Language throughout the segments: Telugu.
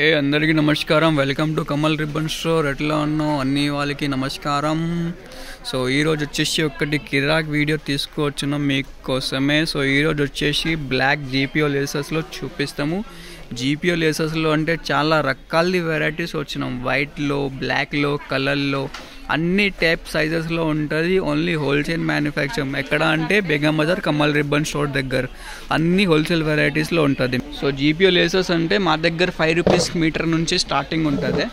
అందరికీ నమస్కారం. Welcome to Kamal ribbon store. ఎట్లా ఉన్నావు అన్ని వాళ్ళకి నమస్కారం. సో ఈరోజు వచ్చేసి ఒకటి కిరాక్ వీడియో తీసుకువచ్చున్నాం మీకోసమే. సో ఈరోజు వచ్చేసి బ్లాక్ జీపీఓ లేసెస్లో చూపిస్తాము. జీపీఓ లేసెస్లో అంటే చాలా రకాల వెరైటీస్ వచ్చినాం. వైట్లో, బ్లాక్లో, కలర్లో, అన్ని టైప్ సైజెస్లో ఉంటుంది. Only wholesale manufacture. ఎక్కడ అంటే బేగం బజార్ కమల్ రిబ్బన్ స్టోర్ దగ్గర అన్ని హోల్సేల్ వెరైటీస్లో ఉంటుంది. సో జీపీఓ లేసెస్ అంటే మా దగ్గర 5 రూపీస్ మీటర్ నుంచి స్టార్టింగ్ ఉంటుంది.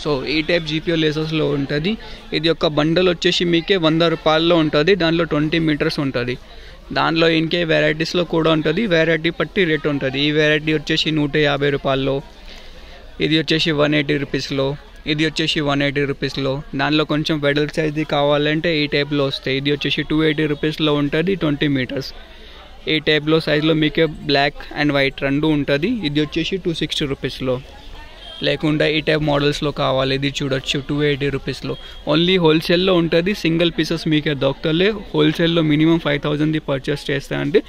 సో ఈ టైప్ జీపీఓ లేసెస్లో ఉంటుంది. ఇది ఒక బండల్ వచ్చేసి మీకే 100 రూపాయల్లో ఉంటుంది. దాంట్లో 20 మీటర్స్ ఉంటుంది. దానిలో ఇంకే వెరైటీస్లో కూడా ఉంటుంది. వెరైటీ పట్టి రేట్ ఉంటుంది. ఈ వెరైటీ వచ్చేసి 150 రూపాయల్లో, ఇది వచ్చేసి 180 రూపీస్లో, ఇది వచ్చేసి 180 రూపీస్లో. దానిలో కొంచెం వెడల్ సైజ్ది కావాలంటే ఈ టైప్లో వస్తాయి. ఇది వచ్చేసి 280 రూపీస్లో ఉంటుంది, 20 మీటర్స్. ఈ టైప్లో సైజ్లో మీకే బ్లాక్ అండ్ వైట్ రెండు ఉంటుంది. ఇది వచ్చేసి 260 రూపీస్లో. లేకుండా ఈ టైప్ మోడల్స్లో కావాలి, ఇది చూడొచ్చు 280 రూపీస్లో. ఓన్లీ హోల్సేల్లో ఉంటుంది. సింగిల్ పీసెస్ మీకే దొరకలే. హోల్సేల్లో మినిమం 5000ది పర్చేస్ చేస్తా అంటే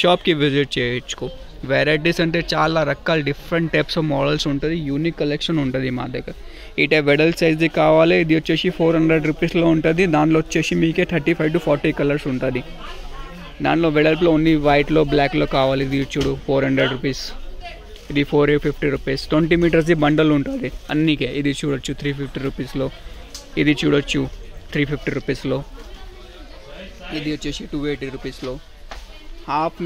షాప్కి విజిట్ చేయొచ్చు. వెరైటీస్ అంటే చాలా రకాల డిఫరెంట్ టైప్స్ ఆఫ్ మోడల్స్ ఉంటుంది. యూనిక్ కలెక్షన్ ఉంటుంది మా దగ్గర. ఈ టైప్ వెడల్ సైజ్ది కావాలి, ఇది వచ్చేసి 400 రూపీస్లో ఉంటుంది. దానిలో వచ్చేసి మీకే 35 to 40 కలర్స్ ఉంటుంది. దానిలో వెడల్పులో ఓన్లీ వైట్లో, బ్లాక్లో కావాలి, ఇది చూడు 400 రూపీస్. ఇది 450 రూపీస్. 20 మీటర్స్ది బండల్ ఉంటుంది అన్నికే. ఇది చూడొచ్చు 350 రూపీస్లో. ఇది చూడొచ్చు 350 రూపీస్లో. ఇది వచ్చేసి 280 రూపీస్లో. హాఫ్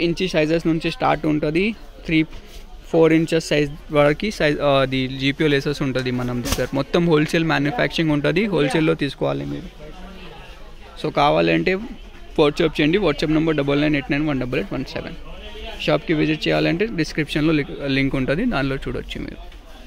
ఇంచ్ సైజెస్ నుంచి స్టార్ట్ ఉంటుంది. 3-4 ఇంచెస్ సైజ్ వరకు అది జీపీఓ లేసెస్ ఉంటుంది మనం దగ్గర. మొత్తం హోల్సేల్ మ్యానుఫ్యాక్చరింగ్ ఉంటుంది. హోల్సేల్లో తీసుకోవాలి మీరు. సో కావాలంటే వాట్సాప్ చేయండి. WhatsApp number 9989188817. షాప్కి విజిట్ చేయాలంటే డిస్క్రిప్షన్లో లింక్ ఉంటుంది, దానిలో చూడొచ్చు మీరు.